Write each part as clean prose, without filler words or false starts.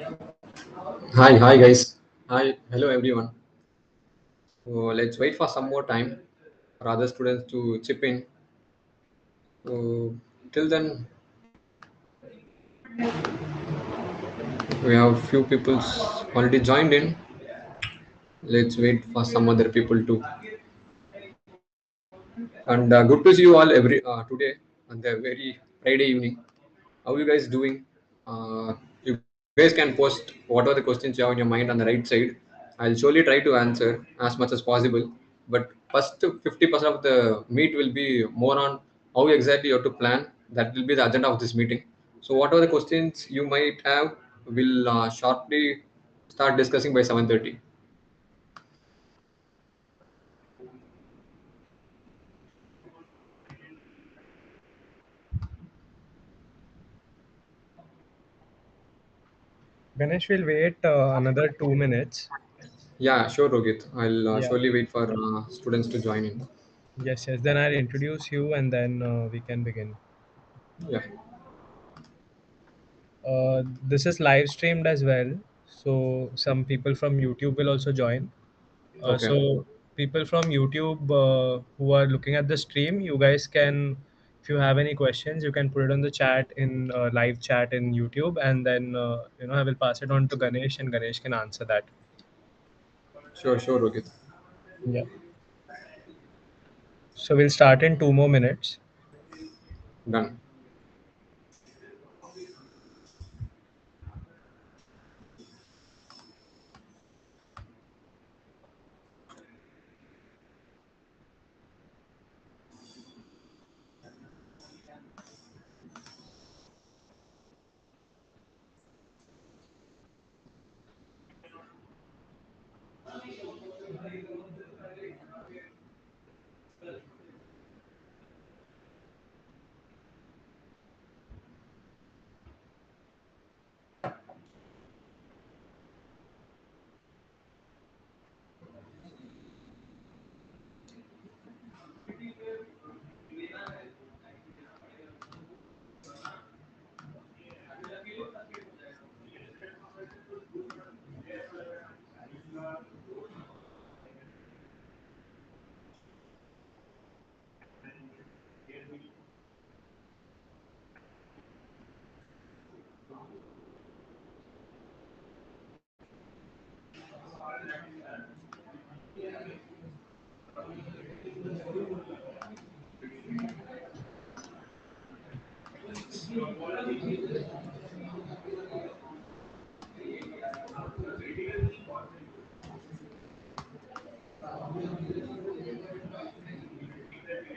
Hi guys. Hello everyone. So let's wait for some more time for other students to chip in. So till then, we have few people already joined in. Let's wait for some other people too. And good to see you all every today on the very Friday evening. How you guys doing? You guys can post whatever the questions you have in your mind on the right side. I'll surely try to answer as much as possible. But first 50% of the meet will be more on how exactly you have to plan. That will be the agenda of this meeting. So whatever the questions you might have, will shortly start discussing by 7:30. Ganesh will wait another 2 minutes. Yeah, sure, Rohit. I'll Yeah. surely wait for students to join in. Yes, yes. Then I'll introduce you and then we can begin. Yeah. This is live streamed as well. So some people from YouTube will also join. Okay. So people from YouTube who are looking at the stream, you guys can, if you have any questions, you can put it on the chat in live chat in YouTube, and then I will pass it on to Ganesh, and Ganesh can answer that. Sure, Rohit. Yeah. So we'll start in 2 more minutes. Done.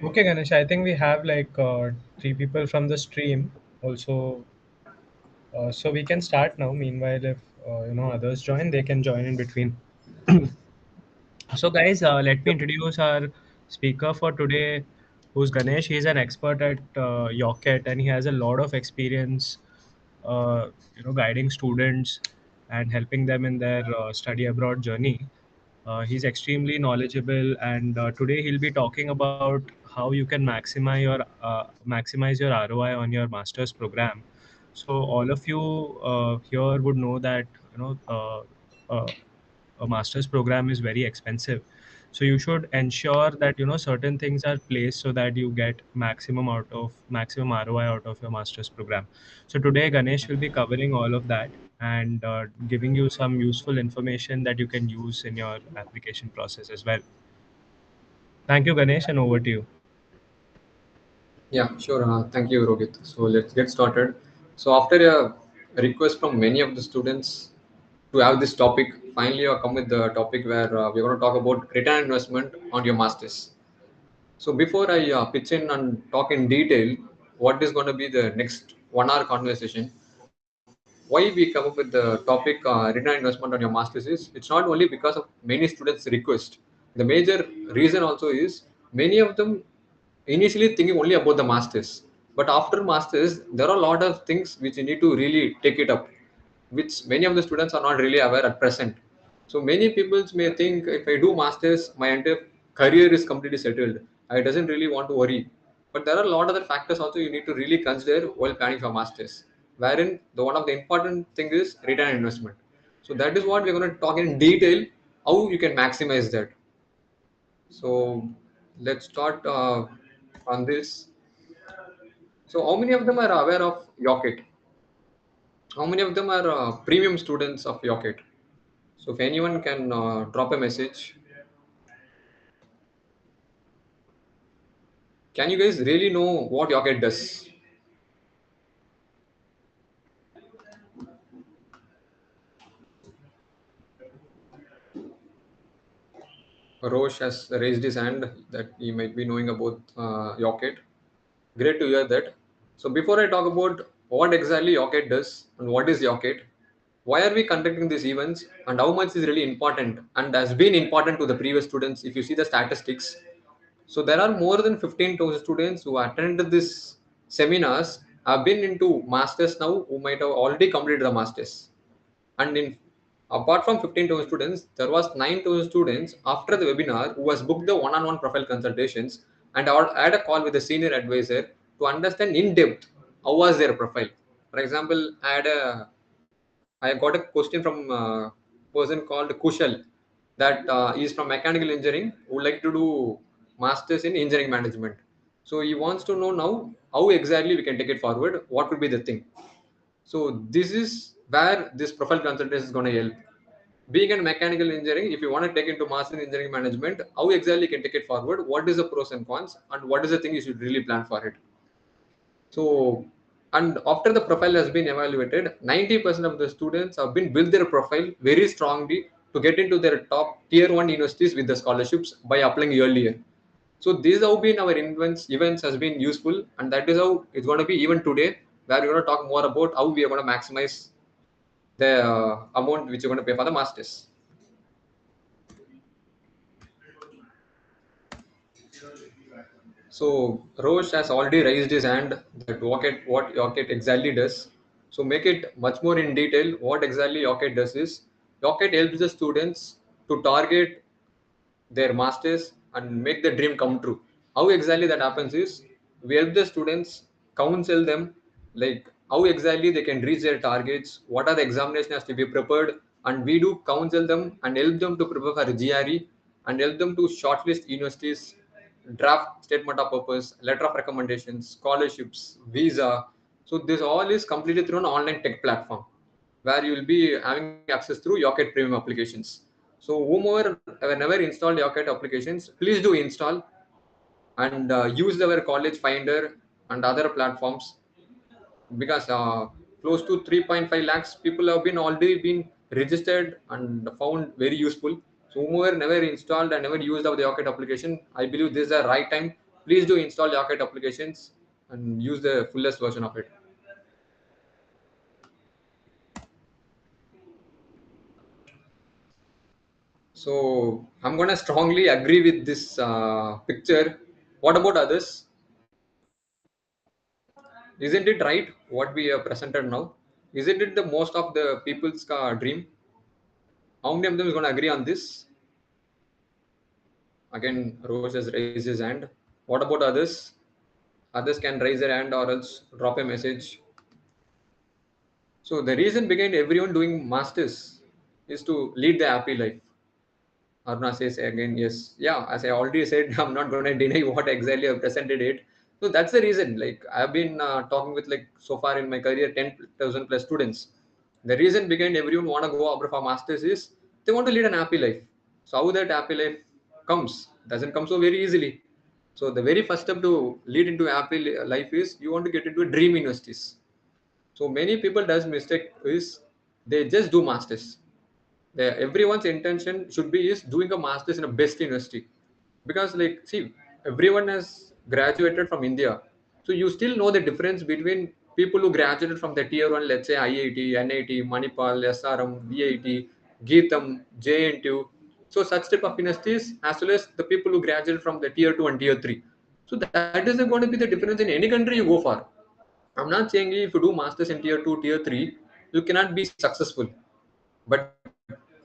Okay, Ganesh, I think we have like three people from the stream also. So we can start now. Meanwhile, if others join, they can join in between. So, guys, let me introduce our speaker for today, who's Ganesh. He's an expert at Yocket, and he has a lot of experience, guiding students and helping them in their study abroad journey. He's extremely knowledgeable, and today he'll be talking about how you can maximize your ROI on your master's program. So, all of you here would know that a master's program is very expensive, so you should ensure that certain things are placed so that you get maximum ROI out of your master's program. So today Ganesh will be covering all of that and giving you some useful information that you can use in your application process as well. Thank you, Ganesh, and over to you. Yeah, sure. Thank you, Rohit. So let's get started. So after a request from many of the students to have this topic, finally I come with the topic where we're going to talk about return on investment on your masters. So before I pitch in and talk in detail, what is going to be the next 1 hour conversation? Why we come up with the topic return on investment on your masters is it's not only because of many students' request. The major reason also is many of them initially thinking only about the masters, but after masters there are a lot of things which you need to really take it up, which many of the students are not really aware at present. So many people may think if I do masters, my entire career is completely settled. I doesn't really want to worry. But there are a lot of other factors also you need to really consider while planning for masters. wherein the one of the important thing is return on investment. So that is what we're going to talk in detail, how you can maximize that. So let's start on this. So how many of them are aware of Yocket? How many of them are premium students of Yocket? So if anyone can drop a message, can you guys really know what Yocket does? Roche has raised his hand that he might be knowing about Yocket. Great to hear that. So before I talk about what exactly Yocket does and what is Yocket, why are we conducting these events and how much is really important and has been important to the previous students if you see the statistics. So there are more than 15,000 students who attended this seminars have been into masters now who might have already completed the masters. And in apart from 15,000 students, there was 9,000 students after the webinar who was booked the one-on-one profile consultations and had a call with the senior advisor to understand in depth how was their profile. For example, I got a question from a person called Kushal that is from mechanical engineering who would like to do masters in engineering management. So he wants to know now how exactly we can take it forward. What could be the thing? So this is where this profile consultation is going to help. Being in mechanical engineering, if you want to take into master in engineering management, how exactly you can take it forward? What is the pros and cons, and what is the thing you should really plan for it? So, and after the profile has been evaluated, 90% of the students have been built their profile very strongly to get into their top tier one universities with the scholarships by applying earlier. So these have been our events has been useful, and that is how it's going to be even today, where we're going to talk more about how we are going to maximize the amount which you're going to pay for the masters. So Roche has already raised his hand that what Yocket exactly does. So make it much more in detail. What exactly Yocket does is Yocket helps the students to target their masters and make the dream come true. How exactly that happens is we help the students counsel them like how exactly they can reach their targets, what are the examinations has to be prepared, and we do counsel them and help them to prepare for GRE and help them to shortlist universities, draft statement of purpose, letter of recommendations, scholarships, visa. So this all is completely through an online tech platform where you will be having access through Yocket Premium applications. So whomever whenever install Yocket applications, please do install and use our college finder and other platforms because close to 3.5 lakhs people have been already been registered and found very useful. So whomever never installed and never used of the Yocket application, I believe this is the right time. Please do install Yocket applications and use the fullest version of it. So I'm gonna strongly agree with this picture. What about others? Isn't it right what we have presented now? Isn't it the most of the people's dream? How many of them is gonna agree on this? Again, Rose has raised his hand. What about others? Others can raise their hand or else drop a message. So the reason behind everyone doing masters is to lead the happy life. Aruna says again, yes. Yeah, as I already said, I'm not going to deny what exactly I've presented it. So that's the reason. Like I've been talking with like so far in my career, 10,000 plus students. The reason behind everyone want to go abroad for masters is they want to lead an happy life. So how that happy life comes doesn't come so very easily. So the very first step to lead into a happy life is you want to get into a dream universities. So many people does mistake is they just do masters. Everyone's intention should be is doing a masters in a best university because like see everyone has graduated from India, so you still know the difference between people who graduated from the tier one, let's say IIT, NIT, Manipal, SRM, VIT, Geetam, JNTU. So such type of universities as well as the people who graduated from the tier two and tier three. So that is going to be the difference in any country you go for. I'm not saying if you do masters in tier 2, tier 3, you cannot be successful. But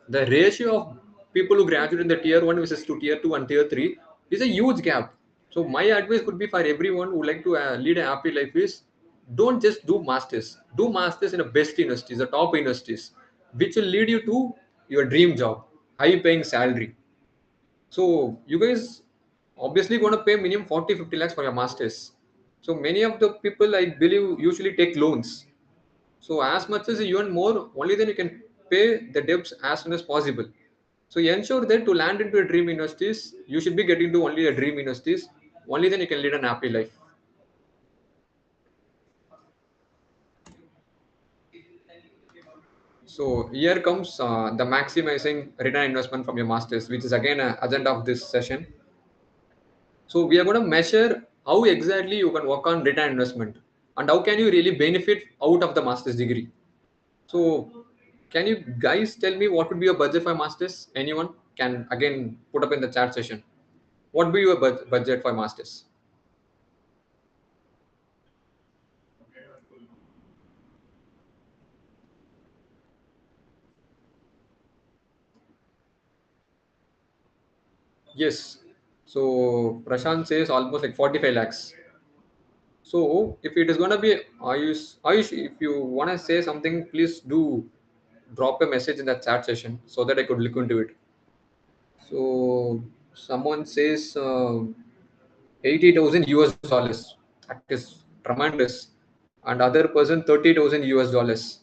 the ratio of people who graduate in the tier 1 versus to tier 2 and tier 3 is a huge gap. So my advice could be for everyone who like to lead a happy life is don't just do masters. Do masters in the best universities, the top universities, which will lead you to your dream job, high paying salary. So you guys obviously going to pay minimum 40, 50 lakhs for your masters. So many of the people I believe usually take loans. So as much as you earn more, only then you can pay the debts as soon as possible. So you ensure that to land into a dream universities, you should be getting to only a dream universities. Only then you can lead an happy life. So here comes the maximizing return investment from your masters, which is again an agenda of this session. So we are going to measure how exactly you can work on return investment and how can you really benefit out of the master's degree. So can you guys tell me what would be your budget for masters? Anyone can again put up in the chat session. What would be your budget for masters? Yes. So Prashant says almost like 45 lakhs. So if it is gonna be Ayush, if you wanna say something, please do drop a message in the chat session so that I could look into it. So someone says 80,000 US dollars. That is tremendous. And other person 30,000 US dollars.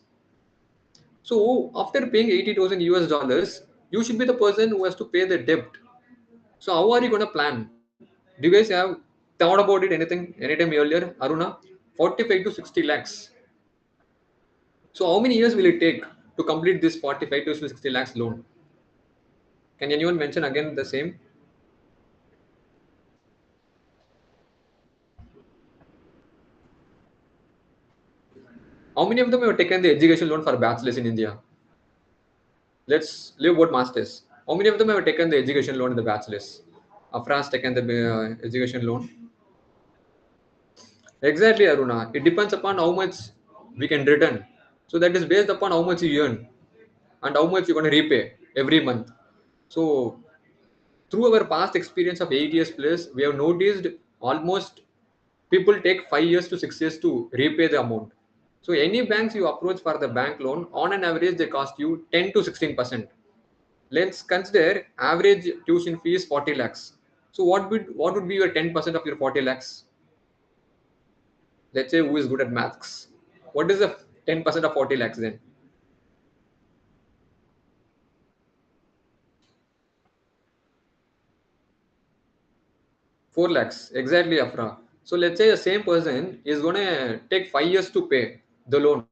So after paying 80,000 US dollars, you should be the person who has to pay the debt. So how are you gonna plan? Do you guys have thought about it anytime earlier, Aruna? 45 to 60 lakhs. So how many years will it take to complete this 45 to 60 lakhs loan? Can anyone mention again the same? How many of them have taken the education loan for bachelors in India? Let's leave about masters. How many of them have taken the education loan in the bachelors? Afra has taken the education loan. Exactly, Aruna. It depends upon how much we can return. So that is based upon how much you earn and how much you're going to repay every month. So through our past experience of 8 years plus, we have noticed almost people take 5 years to 6 years to repay the amount. So any banks you approach for the bank loan, on an average, they cost you 10 to 16%. Let's consider average tuition fees 40 lakhs. So what would be your 10% of your 40 lakhs? Let's say who is good at maths. What is the 10% of 40 lakhs then? 4 lakhs. Exactly, Afra. So let's say the same person is going to take 5 years to pay the loan.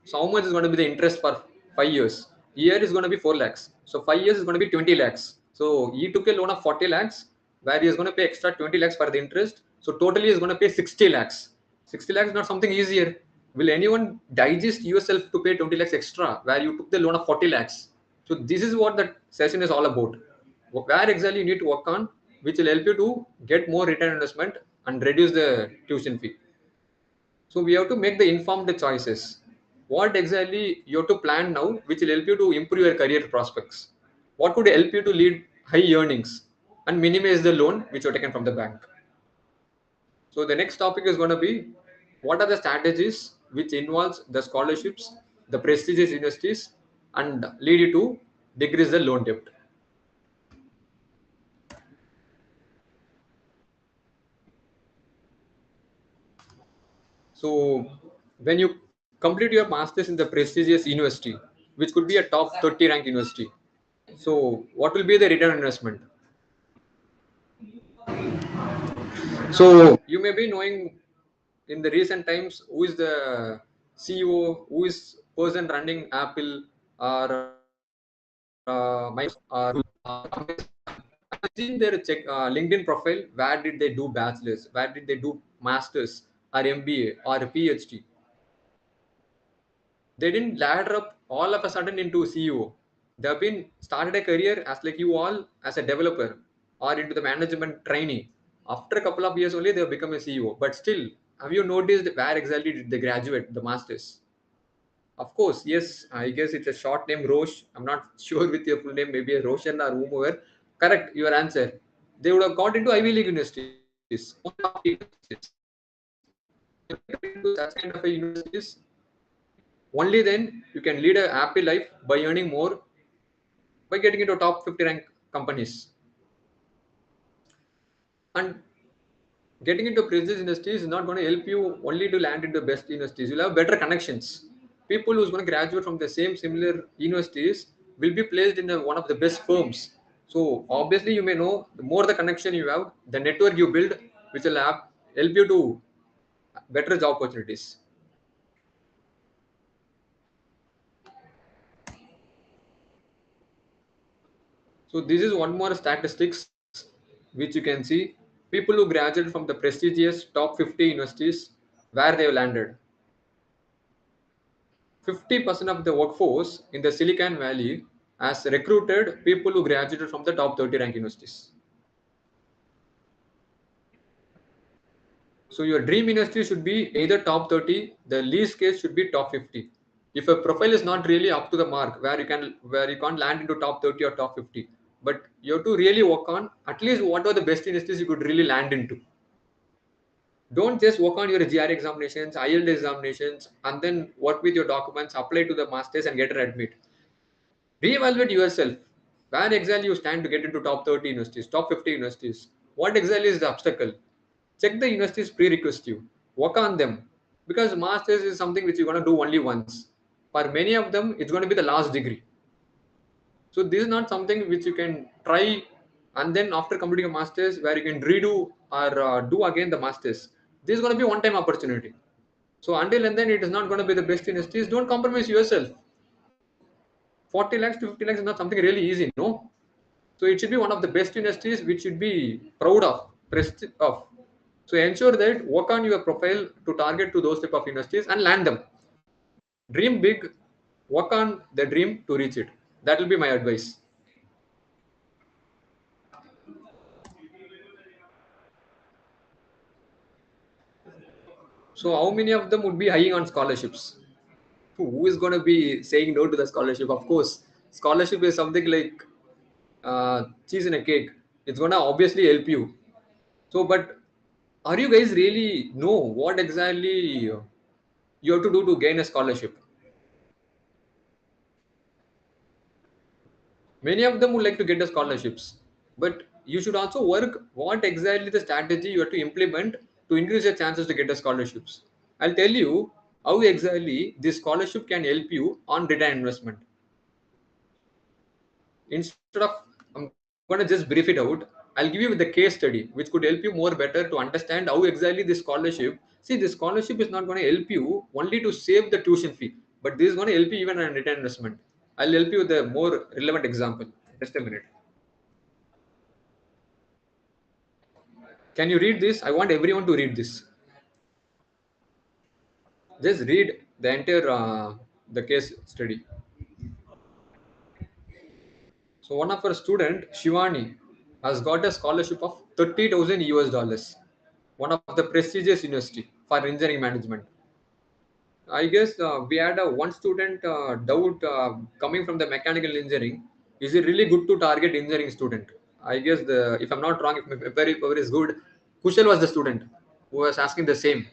So how much is going to be the interest for 5 years? Year is going to be 4 lakhs. So 5 years is going to be 20 lakhs. So he took a loan of 40 lakhs where he is going to pay extra 20 lakhs for the interest. So totally he is going to pay 60 lakhs. 60 lakhs is not something easier. Will anyone digest yourself to pay 20 lakhs extra where you took the loan of 40 lakhs? So this is what the session is all about. Where exactly you need to work on, which will help you to get more return investment and reduce the tuition fee. So we have to make the informed choices. What exactly you have to plan now, which will help you to improve your career prospects? What could help you to lead high earnings and minimize the loan which you have taken from the bank? So the next topic is going to be what are the strategies which involves the scholarships, the prestigious universities, and lead you to decrease the loan debt. So when you complete your masters in the prestigious university, which could be a top 30 rank university, so what will be the return on investment? So you may be knowing in the recent times who is the CEO, who is person running Apple or Microsoft or I've seen their LinkedIn profile. Where did they do bachelors? Where did they do masters or MBA or PhD? They didn't ladder up all of a sudden into CEO. They've been started a career as like you all as a developer or into the management trainee. After a couple of years only they have become a CEO. But still, have you noticed where exactly did they graduate the masters? Of course, yes. I guess it's a short name Roche. I'm not sure with your full name, maybe a Roshan or whomever. Correct, your answer. They would have got into Ivy League universities, one of the universities. If you get into such kind of a universities, only then you can lead a happy life by earning more by getting into top 50 rank companies. And getting into prestigious industries is not going to help you only to land into best universities. You'll have better connections. People who's going to graduate from the same similar universities will be placed in one of the best firms. So obviously you may know, the more the connection you have, the network you build, which will help you to better job opportunities. So this is one more statistics which you can see. People who graduate from the prestigious top 50 universities where they have landed. 50% of the workforce in the Silicon Valley has recruited people who graduated from the top 30 rank universities. So your dream university should be either top 30, the least case should be top 50. If a profile is not really up to the mark where you can't land into top 30 or top 50, but you have to really work on at least what are the best universities you could really land into. Don't just work on your GR examinations, IELTS examinations, and then work with your documents, apply to the masters and get an admit. Reevaluate yourself. Where exactly you stand to get into top 30 universities, top 50 universities? What exactly is the obstacle? Check the universities prerequisite you. Work on them. Because masters is something which you're going to do only once. For many of them, it's going to be the last degree. So this is not something which you can try and then after completing a masters where you can redo or do again the masters. This is going to be one-time opportunity. So until and then it is not going to be the best universities. Don't compromise yourself. 40 lakhs to 50 lakhs is not something really easy, no? So it should be one of the best universities which should be proud of, prestige of. So ensure that work on your profile to target to those type of universities and land them. Dream big, work on the dream to reach it. That will be my advice. So how many of them would be eyeing on scholarships? Who is going to be saying no to the scholarship? Of course, scholarship is something like cheese in a cake. It's going to obviously help you. So, but are you guys really know what exactly you have to do to gain a scholarship? Many of them would like to get the scholarships, but you should also work what exactly the strategy you have to implement to increase your chances to get the scholarships. I'll tell you how exactly this scholarship can help you on return investment. Instead of I'm going to just brief it out, I'll give you the case study which could help you more better to understand how exactly this scholarship. See, this scholarship is not going to help you only to save the tuition fee, but this is going to help you even on return investment. I'll help you with a more relevant example. Just a minute. Can you read this? I want everyone to read this. Just read the entire the case study. So one of our student, Shivani, has got a scholarship of 30,000 US dollars. One of the prestigious university for engineering management. I guess we had a one student doubt coming from the mechanical engineering. Is it really good to target engineering student? I guess if I'm not wrong, if my memory is good, Kushal was the student who was asking the same.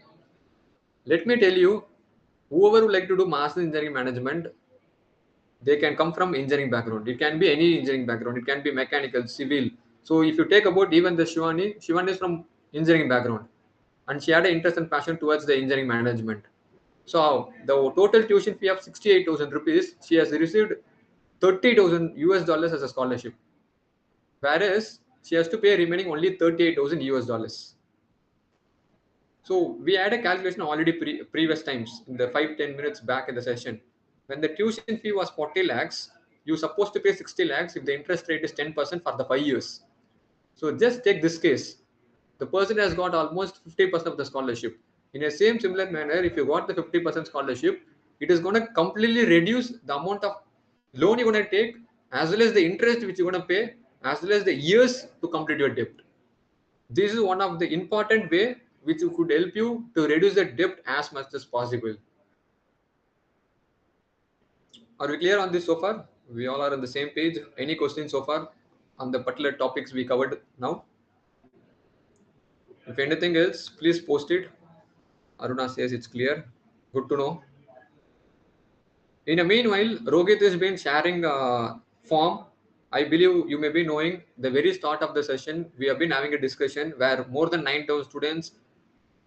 Let me tell you, whoever would like to do master engineering management, they can come from engineering background. It can be any engineering background. It can be mechanical, civil. So if you take about even the Shivani is from engineering background, and she had an interest and passion towards the engineering management. So the total tuition fee of 68,000 rupees, she has received 30,000 US dollars as a scholarship, whereas she has to pay remaining only 38,000 US dollars. So we had a calculation already previous times in the 5-10 minutes back in the session. When the tuition fee was 40 lakhs, you supposed to pay 60 lakhs if the interest rate is 10% for the 5 years. So just take this case. The person has got almost 50% of the scholarship. In a same similar manner, if you got the 50% scholarship, it is going to completely reduce the amount of loan you're going to take, as well as the interest which you're going to pay, as well as the years to complete your debt. This is one of the important way which could help you to reduce the debt as much as possible. Are we clear on this so far? We all are on the same page. Any questions so far on the particular topics we covered now? If anything else, please post it. Aruna says it's clear. Good to know. In the meanwhile, Rohit has been sharing form. I believe you may be knowing the very start of the session, we have been having a discussion where more than 9,000 students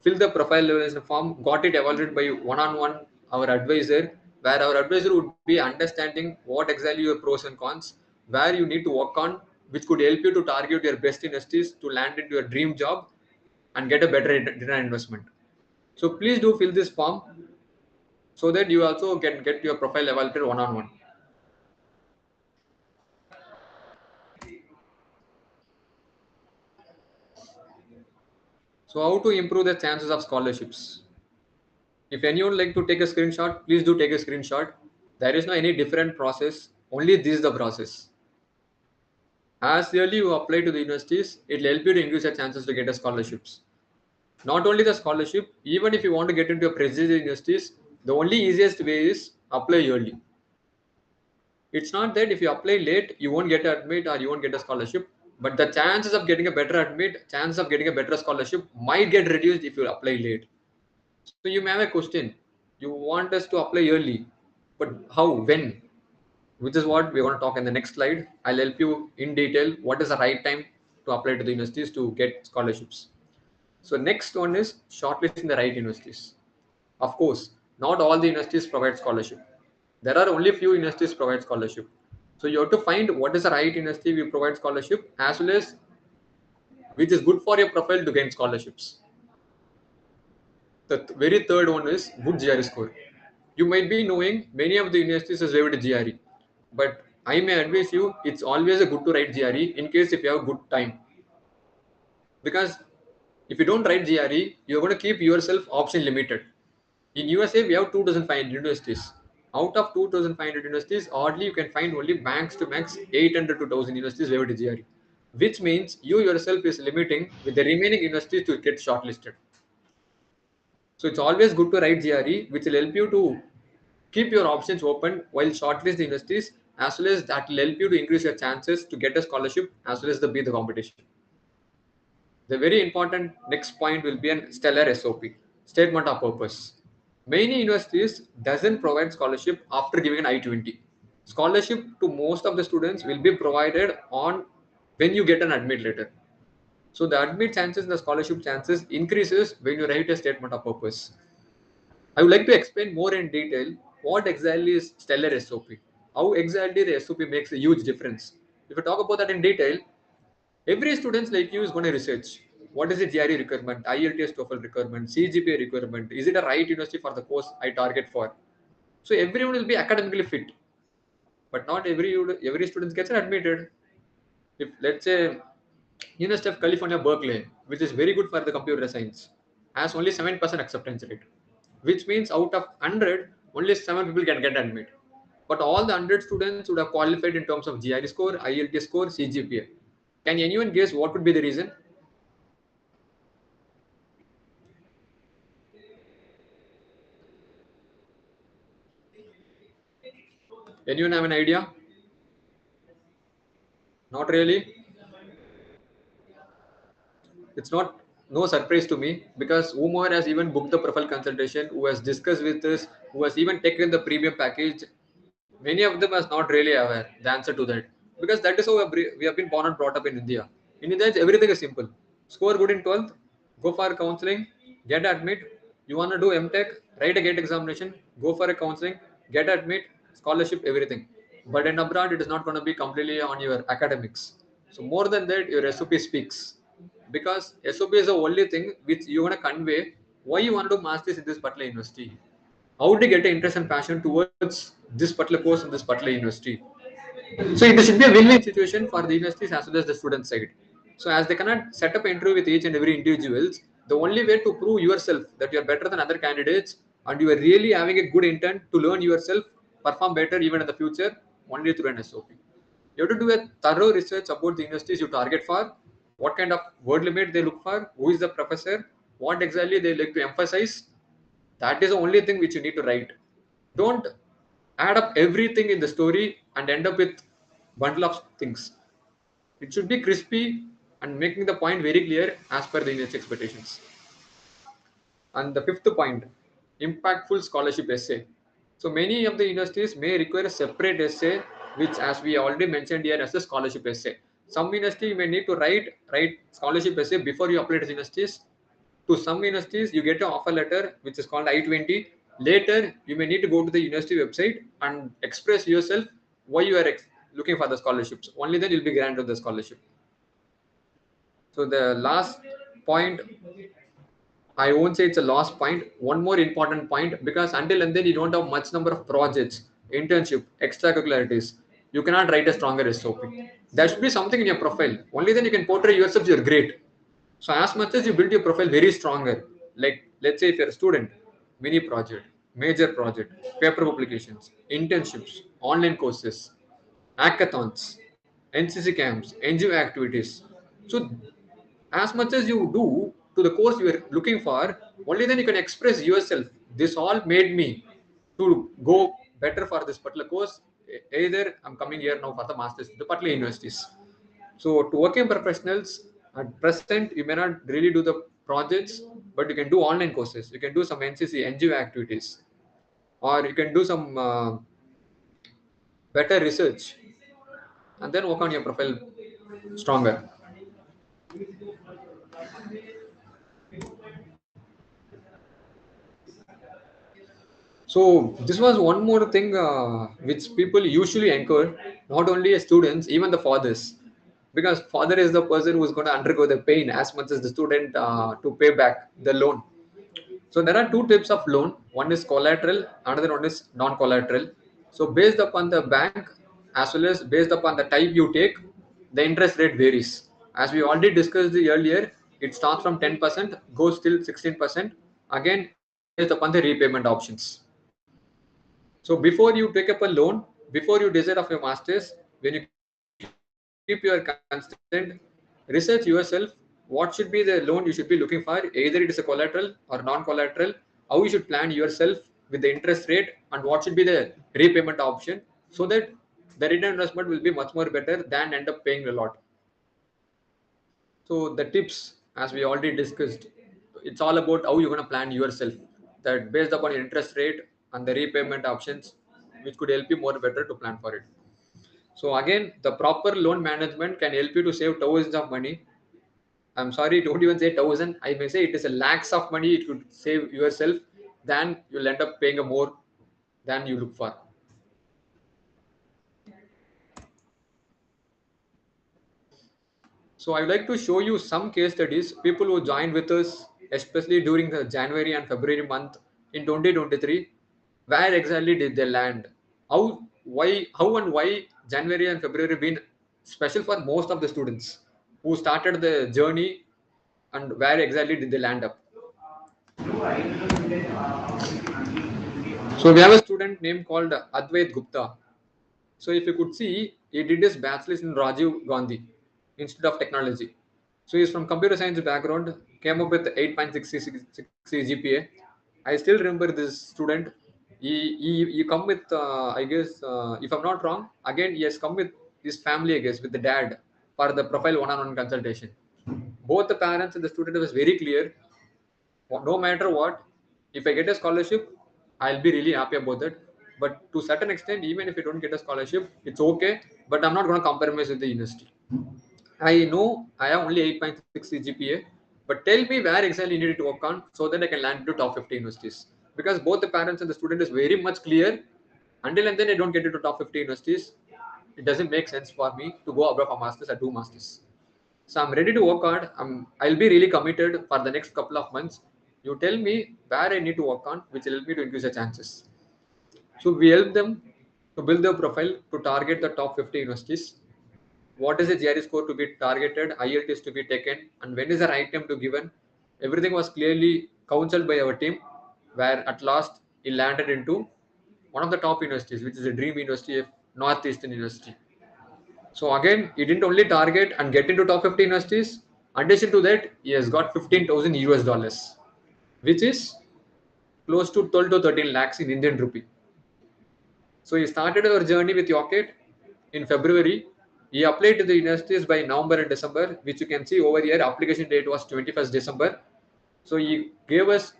fill the profile evaluation form, got it evaluated by one-on-one our advisor, where our advisor would be understanding what exactly your pros and cons, where you need to work on, which could help you to target your best industries to land into your dream job and get a better return on investment. So please do fill this form so that you also can get your profile evaluated one-on-one. So how to improve the chances of scholarships? If anyone like to take a screenshot, please do take a screenshot. There is no any different process. Only this is the process. As early you apply to the universities, it will help you to increase your chances to get a scholarships. Not only the scholarship, even if you want to get into a prestigious universities, the only easiest way is apply early. It's not that if you apply late, you won't get admit or you won't get a scholarship, but the chances of getting a better admit, chances of getting a better scholarship might get reduced if you apply late. So you may have a question. You want us to apply early, but how, when? Which is what we're going to talk in the next slide. I'll help you in detail what is the right time to apply to the universities to get scholarships. So next one is shortlisting the right universities. Of course, not all the universities provide scholarship. There are only few universities provide scholarship. So you have to find what is the right university we provide scholarship as well as which is good for your profile to gain scholarships. The very third one is good GRE score. You might be knowing many of the universities is waived GRE, but I may advise you it's always a good to write GRE in case if you have good time. Because if you don't write GRE, you're going to keep yourself option limited. In USA, we have 2,500 universities. Out of 2,500 universities, oddly you can find only max to max 800 to 1,000 universities waived GRE, which means you yourself is limiting with the remaining universities to get shortlisted. So it's always good to write GRE, which will help you to keep your options open while shortlist the universities, as well as that will help you to increase your chances to get a scholarship as well as the beat the competition. The very important next point will be an stellar SOP, statement of purpose. Many universities doesn't provide scholarship after giving an I-20. Scholarship to most of the students will be provided on when you get an admit letter. So the admit chances and the scholarship chances increases when you write a statement of purpose. I would like to explain more in detail what exactly is stellar SOP, how exactly the SOP makes a huge difference. If we talk about that in detail, every student like you is going to research what is the GRE requirement, IELTS TOEFL requirement, CGPA requirement, is it a right university for the course I target for? So everyone will be academically fit, but not every student gets admitted. If let's say University of California Berkeley, which is very good for the computer science, has only 7% acceptance rate, which means out of 100, only 7 people can get admitted. But all the 100 students would have qualified in terms of GRE score, IELTS score, CGPA. Can anyone guess what would be the reason? Anyone have an idea? Not really. It's not no surprise to me because whomever has even booked the profile consultation, who has discussed with us, who has even taken the premium package, many of them are not really aware the answer to that because that is how we have been born and brought up in India. In India, everything is simple. Score good in 12th, go for counseling, get admit. You want to do MTech, write a gate examination, go for a counseling, get admit, scholarship, everything. But in abroad, it is not going to be completely on your academics. So more than that, your SOP speaks because SOP is the only thing which you want to convey why you want to do masters in this particular university. How to get an interest and passion towards this particular course in this particular university. So it should be a win-win situation for the universities as well as the student side. So as they cannot set up an interview with each and every individuals, the only way to prove yourself that you are better than other candidates and you are really having a good intent to learn yourself, perform better even in the future, only through an SOP. You have to do a thorough research about the universities you target for, what kind of word limit they look for, who is the professor, what exactly they like to emphasize. That is the only thing which you need to write. Don't add up everything in the story and end up with bundle of things. It should be crispy and making the point very clear as per the English expectations. And the fifth point, impactful scholarship essay. So many of the universities may require a separate essay, which, as we already mentioned here, as a scholarship essay. Some university you may need to write scholarship essay before you apply to the universities. To some universities, you get an offer letter which is called I-20. Later, you may need to go to the university website and express yourself why you are looking for the scholarships. Only then you'll be granted the scholarship. So the last point, I won't say it's a lost point. One more important point, because until and then you don't have much number of projects, internship, extracurricularities, you cannot write a stronger SOP. There should be something in your profile. Only then you can portray yourself. You're great. So as much as you build your profile very stronger, like let's say if you're a student, mini project, major project, paper publications, internships, online courses, hackathons, NCC camps, NGO activities. So as much as you do to the course you are looking for, only then you can express yourself. This all made me to go better for this particular course. Either I'm coming here now for the masters, the particular universities. So to working professionals at present, you may not really do the projects, but you can do online courses. You can do some NCC, NGO activities, or you can do some better research, and then work on your profile stronger. So this was one more thing which people usually encourage, not only as students, even the fathers, because father is the person who is going to undergo the pain as much as the student to pay back the loan. So there are two types of loan. One is collateral, another one is non-collateral. So based upon the bank as well as based upon the type you take, the interest rate varies. As we already discussed earlier, it starts from 10%, goes till 16%. Again, based upon the repayment options. So before you take up a loan, before you decide of your masters, when you keep your consent, research yourself what should be the loan you should be looking for. Either it is a collateral or non-collateral. How you should plan yourself with the interest rate, and what should be the repayment option, so that the return investment will be much more better than end up paying a lot. So the tips, as we already discussed, it's all about how you're going to plan yourself. That based upon your interest rate and the repayment options, which could help you more better to plan for it. So again, the proper loan management can help you to save thousands of money. I'm sorry, don't even say thousand. I may say it is a lakhs of money it could save yourself. Then you'll end up paying a more than you look for. So I would like to show you some case studies, people who joined with us, especially during the January and February month in 2023. Where exactly did they land? How and why January and February been special for most of the students who started the journey, and where exactly did they land up? So we have a student named called Advait Gupta. So if you could see, he did his bachelor's in Rajiv Gandhi Institute of Technology. So he's from computer science background, came up with 8.66 GPA. I still remember this student. He come with I guess if I'm not wrong, again he has come with his family, I guess, with the dad for the profile one-on-one consultation. Both the parents and the student was very clear. No matter what, if I get a scholarship, I'll be really happy about that. But to certain extent, even if I don't get a scholarship, it's okay. But I'm not going to compromise with the university. I know I have only 8.6 GPA, but tell me where exactly you need to work on so that I can land to top 50 universities. Because both the parents and the student is very much clear. Until and then I don't get into top 50 universities, it doesn't make sense for me to go above a masters or do masters. So I'm ready to work hard. I'll be really committed for the next couple of months. You tell me where I need to work on, which will help me to increase the chances. So we help them to build their profile to target the top 50 universities. What is the GRE score to be targeted, IELTS to be taken, and when is the right time to given. Everything was clearly counseled by our team, where at last he landed into one of the top universities, which is a dream university of Northeastern University. So again, he didn't only target and get into top 50 universities. Addition to that, he has got 15,000 US dollars, which is close to 12 to 13 lakhs in Indian rupee. So he started our journey with Yocket in February. He applied to the universities by November and December, which you can see over here. Application date was 21st December. So he gave us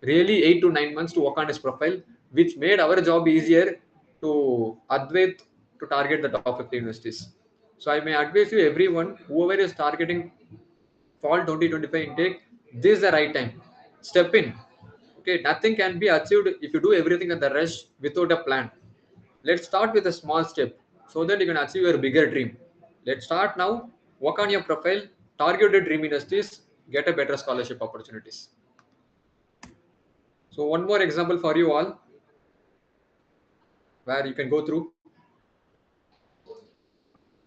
really 8 to 9 months to work on his profile, which made our job easier to Advait to target the top 50 universities. So I may advise you everyone, whoever is targeting fall 2025 intake, this is the right time. Step in. Okay, nothing can be achieved if you do everything at the rush without a plan. Let's start with a small step so that you can achieve your bigger dream. Let's start now. Work on your profile, target your dream industries, get a better scholarship opportunities. So one more example for you all where you can go through.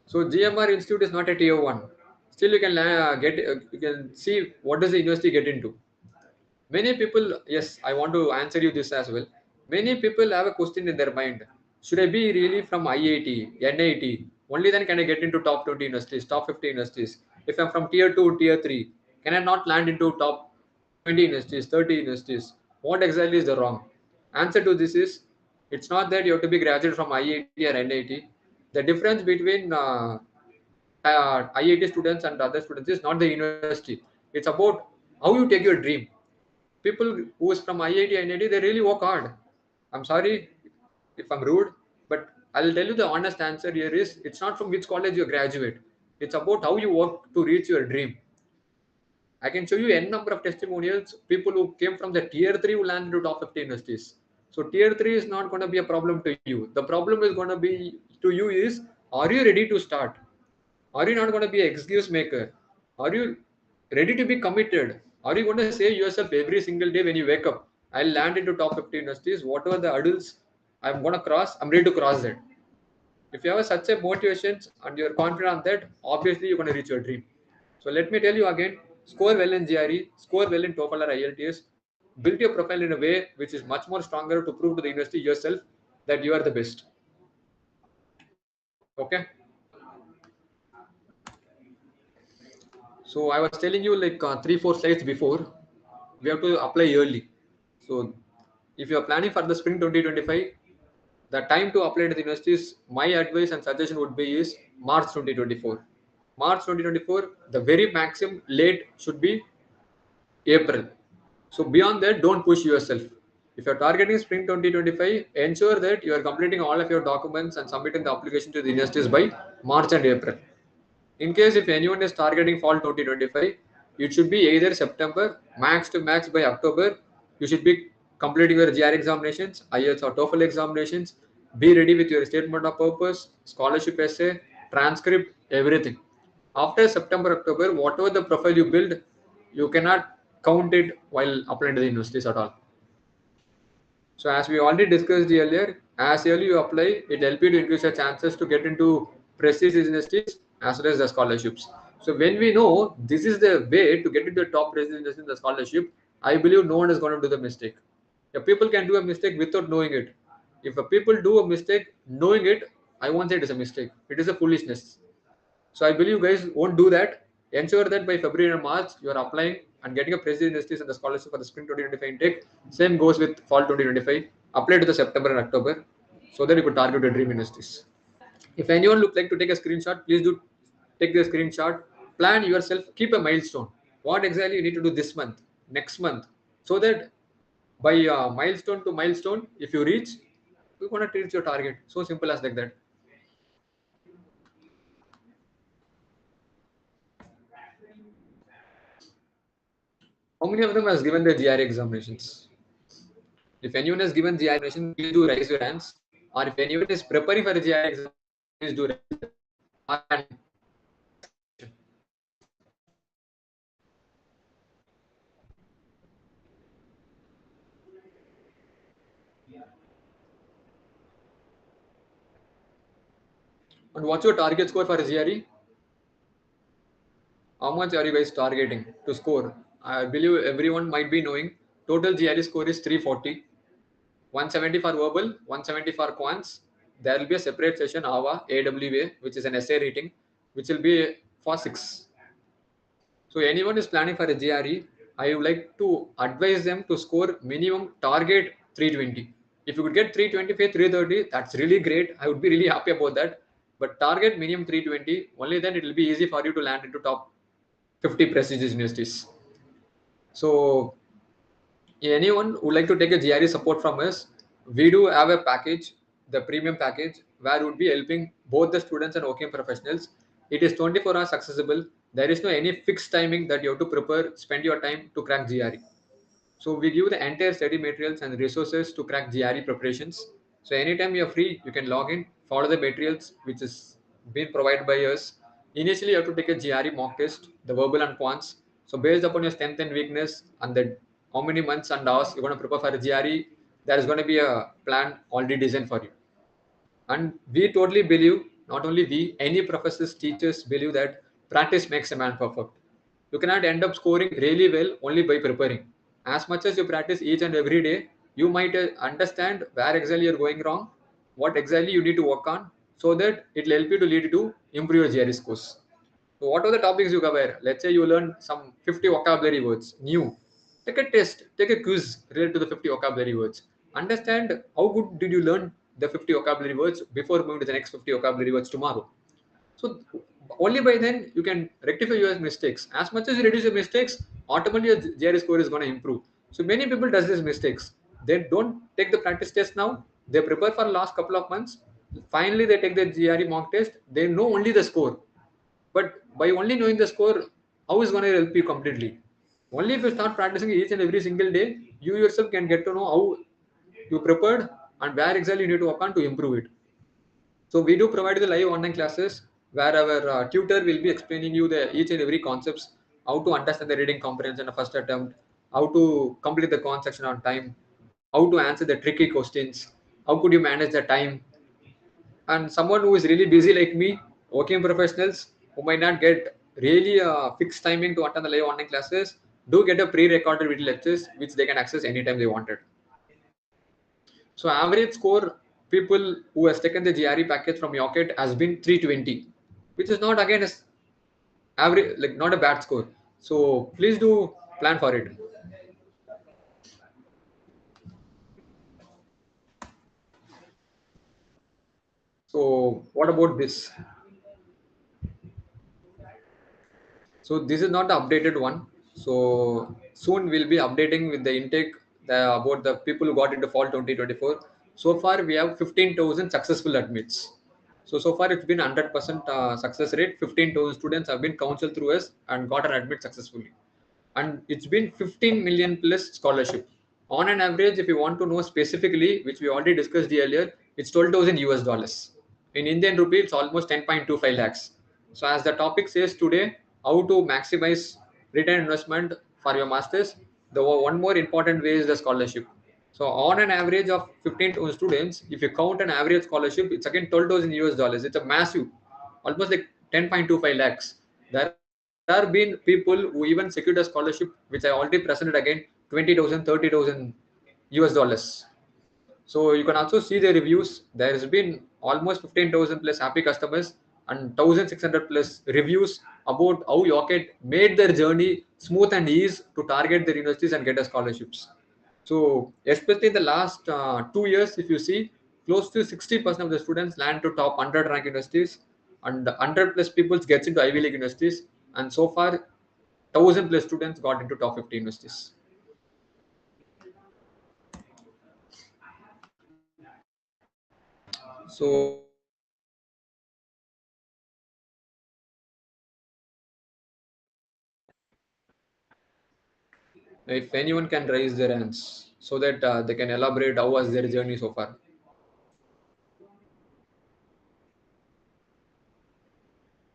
So GMR Institute is not a tier one. Still, you can you can see what does the university get into. Many people, yes, I want to answer you this as well. Many people have a question in their mind: should I be really from IIT, NIT? Only then can I get into top 20 universities, top 50 universities. If I'm from tier two, tier three, can I not land into top 20 universities, 30 universities? What exactly is the wrong? Answer to this is it's not that you have to be graduate from IIT or NIT. The difference between IIT students and other students is not the university. It's about how you take your dream. People who is from IIT, NIT, they really work hard. I'm sorry if I'm rude, but I'll tell you the honest answer here is it's not from which college you graduate. It's about how you work to reach your dream. I can show you n number of testimonials, people who came from the tier 3 who landed to top 50 universities. So tier 3 is not going to be a problem to you. The problem is going to be to you is, are you ready to start? Are you not going to be an excuse maker? Are you ready to be committed? Are you going to say yourself every single day when you wake up, I'll land into top 50 universities, whatever the hurdles I'm going to cross, I'm ready to cross that. If you have such a motivations and you're confident on that, obviously you're going to reach your dream. So let me tell you again, score well in GRE, score well in TOEFL or IELTS, build your profile in a way which is much more stronger to prove to the university yourself that you are the best. Okay. So I was telling you like 3 4 slides before, we have to apply early. So if you are planning for the spring 2025, the time to apply to the universities, my advice and suggestion would be is March 2024. March 2024, the very maximum late should be April. So beyond that, don't push yourself. If you're targeting spring 2025, ensure that you are completing all of your documents and submitting the application to the universities by March and April. In case if anyone is targeting fall 2025, it should be either September, max to max by October. You should be completing your GR examinations, IELTS or TOEFL examinations. Be ready with your statement of purpose, scholarship essay, transcript, everything. After September, October, whatever the profile you build, you cannot count it while applying to the universities at all. So as we already discussed earlier, as early you apply, it helps you to increase your chances to get into prestigious universities as well as the scholarships. So when we know this is the way to get into the top prestigious universities in the scholarship, I believe no one is going to do the mistake. If people can do a mistake without knowing it. If a people do a mistake knowing it, I won't say it is a mistake. It is a foolishness. So I believe you guys won't do that. Ensure that by February and March you are applying and getting a president justice and the scholarship for the spring 2025 intake. Same goes with fall 2025. Apply to the September and October so that you could target your dream industries. If anyone would like to take a screenshot, please do take the screenshot. Plan yourself. Keep a milestone. What exactly you need to do this month, next month, so that by milestone to milestone, if you reach, you're gonna reach your target. So simple as like that. How many of them has given the GRE examinations? If anyone has given GRE examination, please do raise your hands. Or if anyone is preparing for a GRE exam, please do raise your hand. And what's your target score for a GRE? How much are you guys targeting to score? I believe everyone might be knowing total GRE score is 340, 170 for verbal, 170 for quants. There will be a separate session AWA, which is an essay rating, which will be for 6. So anyone is planning for a GRE, I would like to advise them to score minimum target 320. If you could get 325, 330, that's really great. I would be really happy about that. But target minimum 320, only then it will be easy for you to land into top 50 prestigious universities. So Anyone would like to take a GRE support from us, we do have a package, the premium package, where would be helping both the students and working professionals. It is 24 hours accessible. There is no any fixed timing that you have to prepare, spend your time to crack GRE. So we give the entire study materials and resources to crack GRE preparations. So anytime you're free, you can log in, follow the materials which is being provided by us. Initially, you have to take a GRE mock test, the verbal and quants. So based upon your strength and weakness and the how many months and hours you're going to prepare for a GRE, there is going to be a plan already designed for you. And we totally believe, not only we, any professors, teachers believe that practice makes a man perfect. You cannot end up scoring really well only by preparing. As much as you practice each and every day, you might understand where exactly you're going wrong, what exactly you need to work on, so that it will help you to lead you to improve your GRE scores. So what are the topics you cover? Let's say you learn some 50 vocabulary words new. Take a test, take a quiz related to the 50 vocabulary words. Understand how good did you learn the 50 vocabulary words before moving to the next 50 vocabulary words tomorrow. So only by then you can rectify your mistakes. As much as you reduce your mistakes, automatically your GRE score is going to improve. So many people does these mistakes. They don't take the practice test now. They prepare for last couple of months. Finally, they take the GRE mock test. They know only the score, but by only knowing the score, how is going to help you completely? Only if you start practicing each and every single day, you yourself can get to know how you prepared and where exactly you need to work on to improve it. So we do provide the live online classes where our tutor will be explaining you the each and every concepts, how to understand the reading comprehension the first attempt, how to complete the con section on time, how to answer the tricky questions, how could you manage the time, and someone who is really busy like me, working professionals who might not get really a fixed timing to attend the live online classes, do get a pre-recorded video lectures which they can access anytime they wanted. So average score people who has taken the GRE package from Yocket has been 320, which is not again is average, like not a bad score. So please do plan for it. So what about this? So this is not the updated one. So soon we'll be updating with the intake about the people who got into fall 2024. So far we have 15,000 successful admits. So far it's been 100% success rate. 15,000 students have been counseled through us and got an admit successfully. And it's been 15 million plus scholarship. On an average, if you want to know specifically, which we already discussed earlier, it's 12,000 US dollars. In Indian rupee, it's almost 10.25 lakhs. So, as the topic says today, how to maximize return investment for your masters, the one more important way is the scholarship. So on an average of 15 students, if you count an average scholarship, it's again 12,000 US dollars. It's a massive, almost like 10.25 lakhs. There are been people who even secured a scholarship, which I already presented again, 20,000, 30,000 US dollars. So you can also see the reviews. There has been almost 15,000 plus happy customers and 1,600 plus reviews about how Yocket made their journey smooth and easy to target their universities and get a scholarships. So especially in the last 2 years, if you see, close to 60% of the students land to top 100 rank universities, and 100 plus people gets into Ivy League universities, and so far 1,000 plus students got into top 50 universities. So if anyone can raise their hands so that they can elaborate how was their journey so far.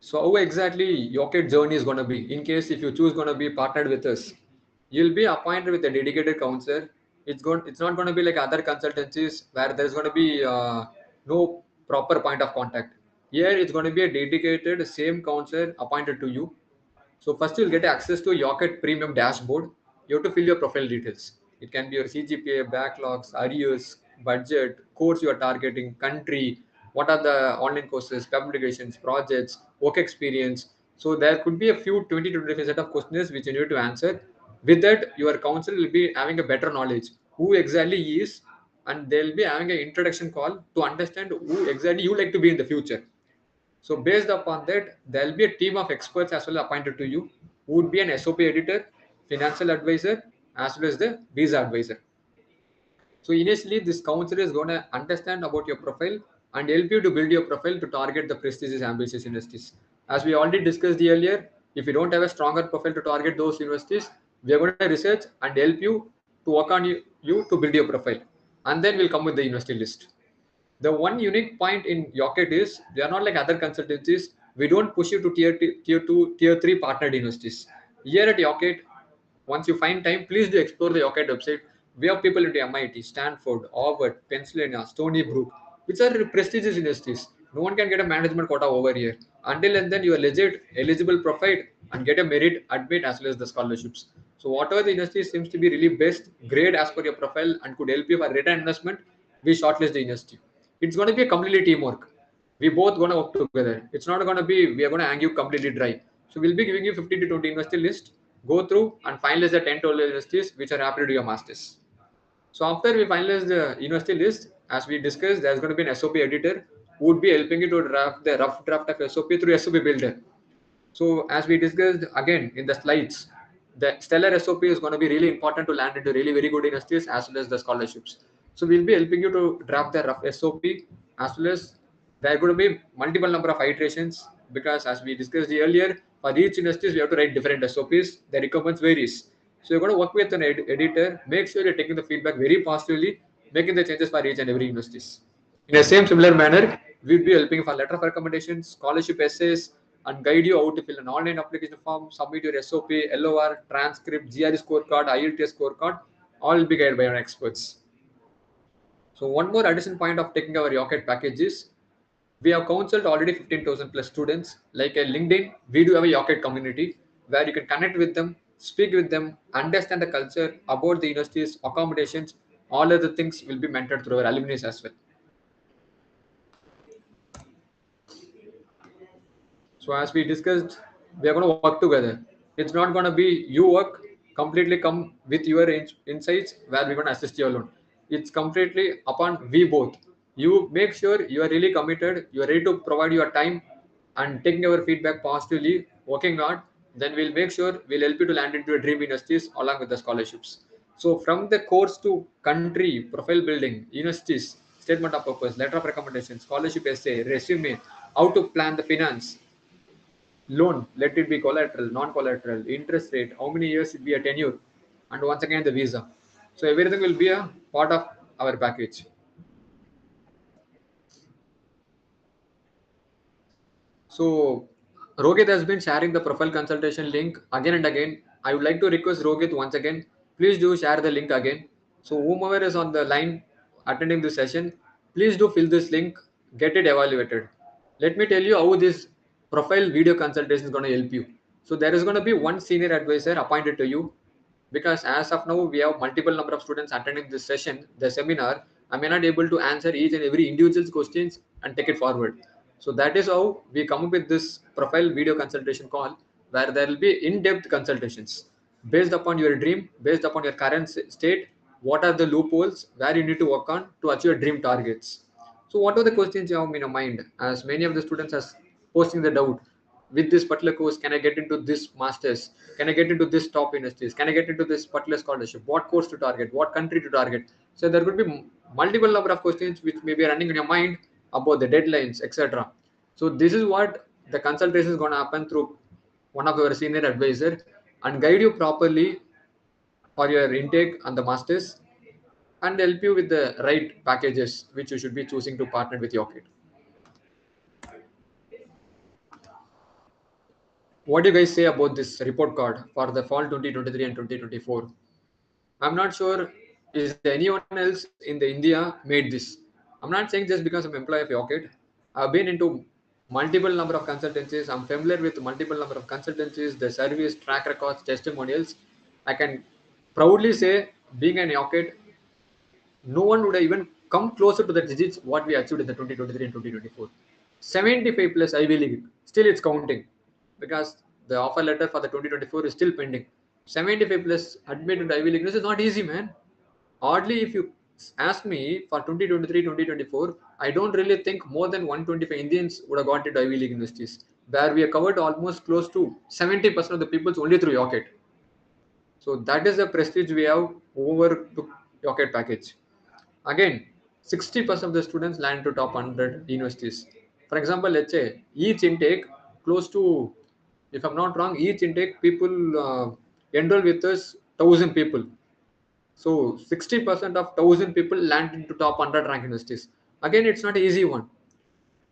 So how exactly your kid journey is going to be? In case if you choose going to be partnered with us, you'll be appointed with a dedicated counselor. It's not going to be like other consultancies where there's going to be no proper point of contact. Here it's going to be a dedicated same counselor appointed to you. So first you'll get access to Yocket Premium dashboard. You have to fill your profile details. It can be your CGPA, backlogs, arrears, budget, course you are targeting, country, what are the online courses, publications, projects, work experience. So there could be a few 20 to 25 set of questions which you need to answer. With that, your counsel will be having a better knowledge who exactly he is, and they'll be having an introduction call to understand who exactly you like to be in the future. So based upon that, there will be a team of experts as well appointed to you, who would be an SOP editor, financial advisor, as well as the visa advisor. So initially, this counselor is going to understand about your profile and help you to build your profile to target the prestigious, ambitious universities. As we already discussed earlier, if you don't have a stronger profile to target those universities, we are going to research and help you to work on you to build your profile, and then we'll come with the university list. The one unique point in Yocket is they are not like other consultancies. We don't push you to tier 2, tier 3 partnered universities. Here at Yocket, once you find time, please do explore the Yocket website. We have people into MIT, Stanford, Harvard, Pennsylvania, Stony Brook, which are prestigious universities. No one can get a management quota over here. Until and then you are legit, eligible, profile, and get a merit, admit as well as the scholarships. So whatever the university seems to be really best, grade as per your profile and could help you for return investment, we shortlist the university. It's going to be a completely teamwork. We both going to work together. It's not going to be we are going to hang you completely dry. So we'll be giving you 50 to 20 university list. Go through and finalize the 10 total universities which are happy to do your masters. So after we finalize the university list, as we discussed, there's going to be an SOP editor who would be helping you to draft the rough draft of SOP through SOP builder. So as we discussed again in the slides, the stellar SOP is going to be really important to land into really very good universities as well as the scholarships. So we'll be helping you to draft the rough SOP as well as there are going to be multiple number of iterations because as we discussed earlier, for each universities we have to write different SOPs. The requirements varies. So you're going to work with an editor. Make sure you're taking the feedback very positively, making the changes for each and every universities. In the same similar manner, we'll be helping for letter of recommendations, scholarship essays, and guide you how to fill an online application form, submit your SOP, LOR, transcript, GRE scorecard, IELTS scorecard, all will be guided by our experts. So one more additional point of taking our Rocket package is we have counseled already 15,000 plus students. Like a LinkedIn, we do have a Rocket community where you can connect with them, speak with them, understand the culture about the universities, accommodations, all other things will be mentored through our alumni as well. So as we discussed, we are going to work together. It's not going to be you work completely come with your insights where we're going to assist you alone. It's completely upon we both. You make sure you are really committed. You are ready to provide your time and taking our feedback positively, working hard. Then we'll make sure we'll help you to land into a dream universities along with the scholarships. So from the course to country, profile building, universities, statement of purpose, letter of recommendation, scholarship essay, resume, how to plan the finance, loan, let it be collateral, non-collateral, interest rate, how many years it be a tenure, and once again the visa. So everything will be a part of our package. So Rohit has been sharing the profile consultation link again and again. I would like to request Rohit once again, please do share the link again. So whomever is on the line attending this session, please do fill this link, get it evaluated. Let me tell you how this profile video consultation is going to help you. So there is going to be one senior advisor appointed to you because as of now we have multiple number of students attending this session, the seminar. I may not able to answer each and every individual's questions and take it forward. So that is how we come up with this profile video consultation call where there will be in-depth consultations based upon your dream, based upon your current state, what are the loopholes where you need to work on to achieve your dream targets. So what are the questions you have in your mind? As many of the students are posting the doubt, with this particular course, can I get into this masters? Can I get into this top universities? Can I get into this particular scholarship? What course to target? What country to target? So there could be multiple number of questions which may be running in your mind about the deadlines, etc. So this is what the consultation is going to happen through one of your senior advisor and guide you properly for your intake and the masters and help you with the right packages which you should be choosing to partner with your kid. What do you guys say about this report card for the fall 2023 and 2024? I'm not sure is anyone else in the India made this. I'm not saying just because I'm employee of Yocket. I've been into multiple number of consultancies. I'm familiar with multiple number of consultancies, the service, track records, testimonials. I can proudly say, being an Yocket, no one would have even come closer to the digits what we achieved in the 2023 and 2024. 75 plus Ivy League, still it's counting because the offer letter for the 2024 is still pending. 75 plus admitted Ivy League, this is not easy, man. Oddly, if you ask me for 2023 2024, I don't really think more than 125 Indians would have got into Ivy League universities, where we have covered almost close to 70% of the people's only through Rocket. So that is the prestige we have over to Rocket package. Again, 60% of the students land to top 100 universities. For example, let's say each intake close to, if I'm not wrong, each intake people enroll with us 1,000 people. So 60% of 1,000 people land into top 100 rank universities. Again, it's not an easy one.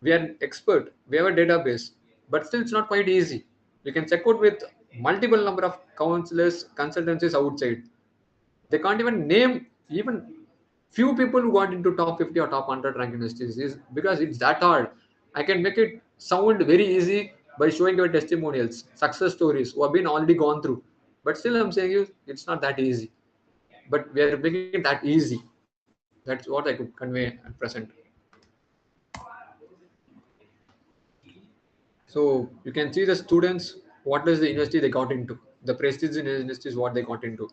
We are an expert. We have a database, but still it's not quite easy. You can check out with multiple number of counselors, consultancies outside. They can't even name even few people who got into top 50 or top 100 rank universities is because it's that hard. I can make it sound very easy by showing your testimonials, success stories who have been already gone through. But still, I'm saying you it's not that easy. But we are making it that easy. That's what I could convey at present. So you can see the students, what is the university they got into. The prestige in university is what they got into.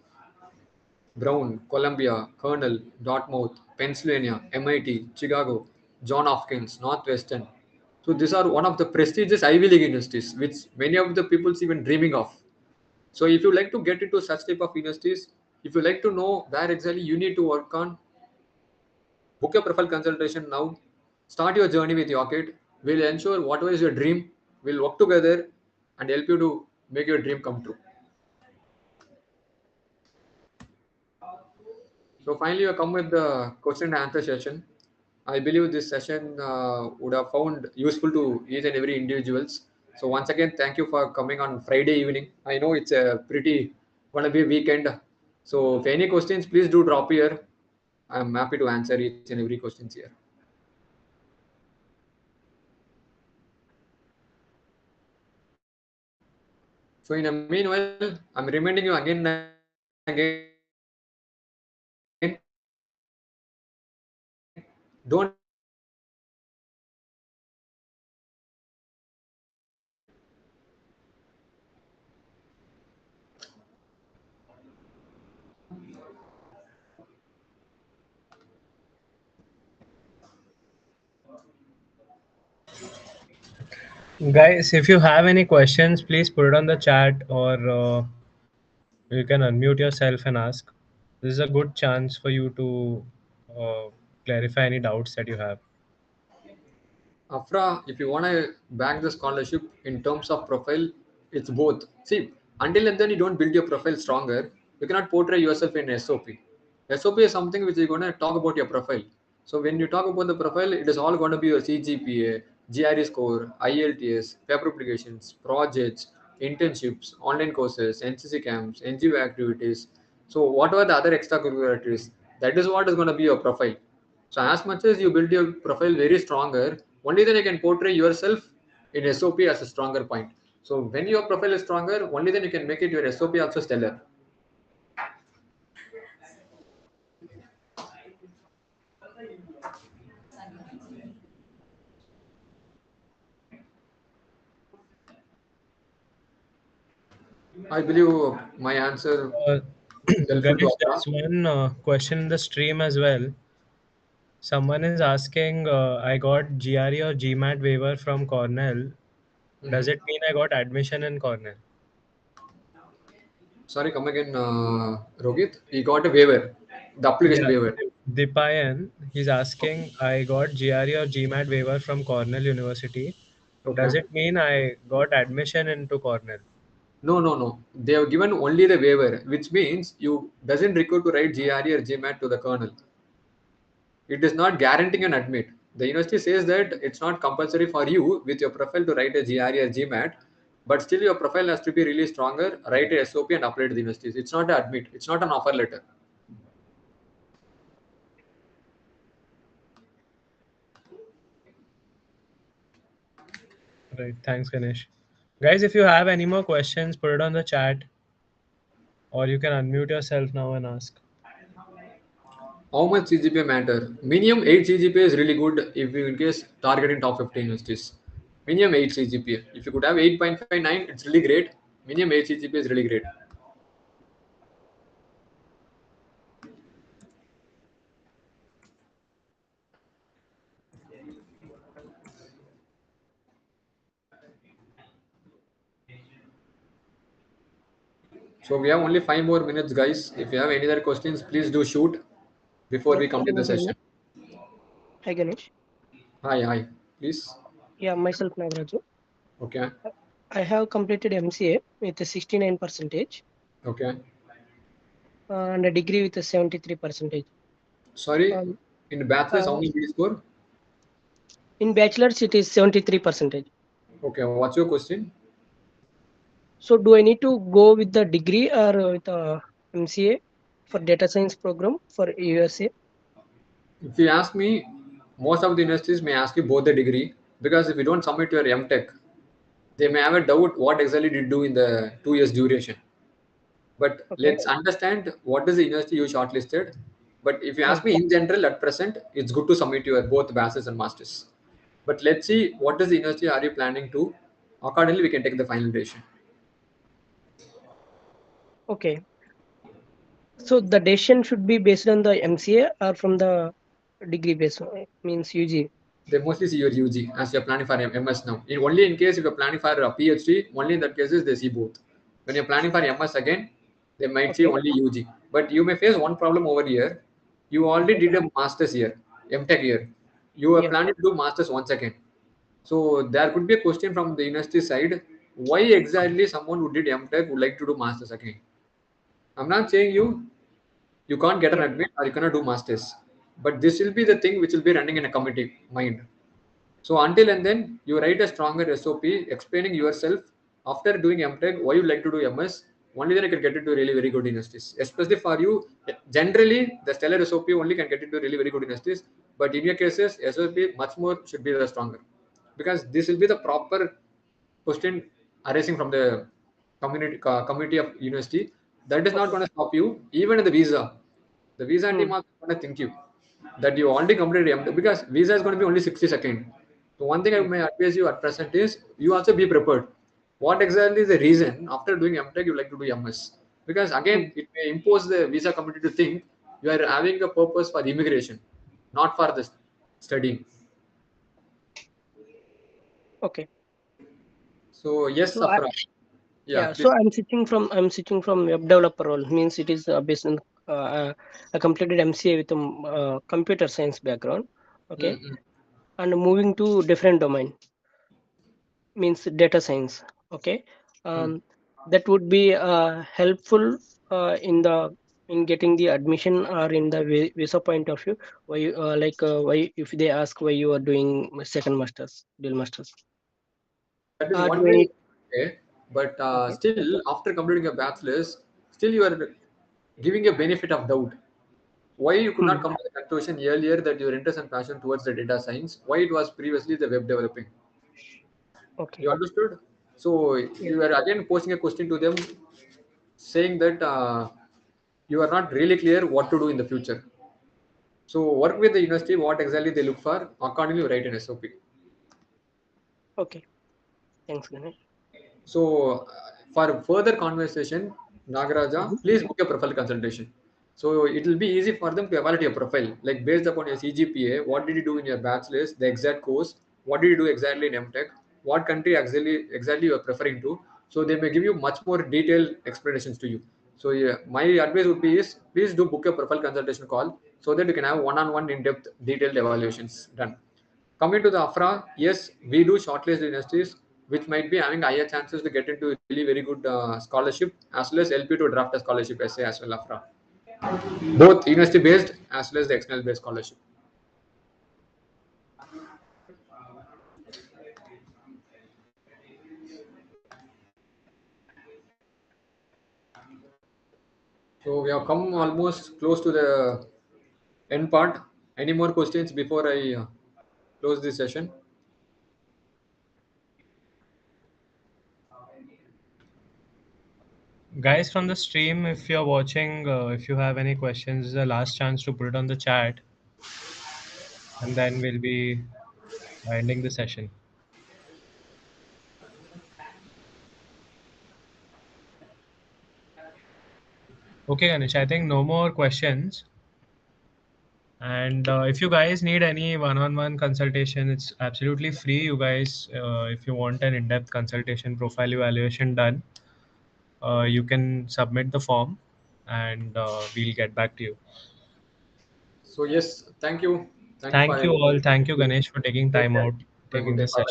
Brown, Columbia, Cornell, Dartmouth, Pennsylvania, MIT, Chicago, John Hopkins, Northwestern. So these are one of the prestigious Ivy League universities, which many of the people's even dreaming of. So if you like to get into such type of universities, if you like to know where exactly you need to work on, book your profile consultation now. Start your journey with Rocket. We'll ensure whatever is your dream, we'll work together and help you to make your dream come true. So finally, you come with the question and answer session. I believe this session would have found useful to each and every individuals. So once again, thank you for coming on Friday evening. I know it's a pretty gonna be weekend. So if any questions, please do drop here. I'm happy to answer each and every questions here. So in a meanwhile, I'm reminding you again and again, don't ever give up. Don't ever give up. Keep trying. Keep trying. Keep trying. Keep trying. Keep trying. Keep trying. Guys, if you have any questions, please put it on the chat, or you can unmute yourself and ask. This is a good chance for you to uh, clarify any doubts that you have. Afra, if you want to back the scholarship in terms of profile, it's both. See, until and then you don't build your profile stronger, you cannot portray yourself in SOP. SOP is something which is going to talk about your profile. So when you talk about the profile, it is all going to be your CGPA, GRE score, IELTS, paper applications, projects, internships, online courses, NCC camps, NGO activities. So whatever the other extracurricular activities, that is what is going to be your profile. So as much as you build your profile very stronger, only then you can portray yourself in SOP as a stronger point. So when your profile is stronger, only then you can make it your SOP also stellar. I believe my answer Uh, is helpful to Ganesh, Afra. there's one question in the stream as well. Someone is asking, I got GRE or GMAT waiver from Cornell. Does Mhm. it mean I got admission in Cornell? Sorry, come again, Rohit. He got a waiver, the application Yeah, waiver. Dipayan, he's asking, I got GRE or GMAT waiver from Cornell University. Does Okay. it mean I got admission into Cornell? No, no, no. They have given only the waiver, which means you doesn't require to write GRE or GMAT to the kernel. It is not guaranteeing an admit. The university says that it's not compulsory for you with your profile to write a GRE or GMAT, but still your profile has to be really stronger, write a SOP and apply to the universities. It's not an admit, it's not an offer letter. Right. Thanks, Ganesh. Guys, if you have any more questions, put it on the chat, or you can unmute yourself now and ask. How much CGPA matter? Minimum 8 CGPA is really good if you in case targeting top 15 universities. Minimum 8 CGPA. If you could have 8.59, it's really great. Minimum 8 CGPA is really great. So we have only 5 more minutes, guys. If you have any other questions, please do shoot before Yeah, we complete can the you hear session. me? Hi, Ganesh. Hi, hi. Please. Yeah, myself Nagaraju. Okay. I have completed MCA with a 69 percentage Okay. and a degree with a 73 percentage. Sorry. Um, In bachelor's, how uh, many did score? in bachelor's, it is 73 percentage. Okay. What's your question? So, do I need to go with the degree or with a MCA for data science program for USA? If you ask me, most of the universities may ask you both the degree because if you don't submit your MTech, they may have a doubt what exactly did you do in the 2 years duration. But Okay. let's understand what is the university you shortlisted. But if you Hmm. ask me in general, at present, it's good to submit your both bachelor's and masters. But let's see what is the university are you planning to. Accordingly, we can take the final decision. Okay. So, the decision should be based on the MCA or from the degree base, means UG. They mostly see your UG as you're planning for MS now. Only in case if you're planning for a PhD, only in that cases they see both. When you're planning for MS again, they might see Okay. only UG. But you may face one problem over here. You already Okay. did a master's here, MTech year. You are Yeah. planning to do masters once again. So there could be a question from the university side, why exactly someone who did MTech would like to do masters again? I'm not saying you can't get an Yeah. admit or you cannot do masters, but this will be the thing which will be running in a committee mind. So until and then you write a stronger SOP explaining yourself after doing MTech why you like to do MS. Only then you can get into really very good universities. Especially for you, generally the stellar SOP only can get into really very good universities. But in your cases, SOP much more should be the stronger because this will be the proper question arising from the community of university. That is not Okay. going to stop you even in the visa. The visa Hmm. team are going to think you that you already completed MTech because visa is going to be only 60 seconds. So one thing I Hmm. may advise you at present is you also be prepared. What exactly is the reason after doing MTech you like to do MS? Because Hmm. again, it may impose the visa committee to think you are having a purpose for immigration, not for the studying. Okay. So yes, So, Safra. Yeah, yeah, please. so I'm switching from web developer role. Means it is based on I completed MCA with a computer science background. Okay, Mm-mm. and moving to different domain means data science. Okay, Mm. um, that would be helpful in the in getting the admission or in the visa point of view. Why why if they ask why you are doing second masters, dual masters. That is Do one I way, need? okay. But Okay, still, after completing a bachelor's, still you are giving a benefit of doubt. Why you could not hmm. come to the conclusion earlier that your interest and passion towards the data science? Why it was previously the web developing? Okay, You understood? So yeah, you are again posing a question to them, saying that you are not really clear what to do in the future. So work with the university, what exactly they look for. Accordingly, write an SOP. okay. Thanks, Ganesh. So, for further conversation, Mhm. Nagaraja, please book a profile consultation. So, it will be easy for them to evaluate your profile, like based upon your CGPA, what did you do in your bachelor's, the exact course, what did you do exactly in MTech, what country exactly you are preferring to. So, they may give you much more detailed explanations to you. So, yeah, my advice would be is please do book a profile consultation call so that you can have one-on-one in-depth detailed evaluations done. Coming to the AFRA, yes, we do shortlist universities which might be having higher chances to get into really very good scholarship as well as help you to draft a scholarship essay as well AFRA. Both university based as well as the external based scholarship. So we have come almost close to the end part. Any more questions before I close this session? Guys from the stream, if you're watching, if you have any questions, this is the last chance to put it on the chat, and then we'll be ending the session. Okay, Ganesh, I think no more questions. And if you guys need any one-on-one consultation, it's absolutely free. You guys, if you want an in-depth consultation profile evaluation done, you can submit the form, and we'll get back to you. So yes, thank you. Thank you for Thank you having me. all. Thank Thank you, you. Ganesh, for taking Take time care. out, Have a good taking day. this Bye. session.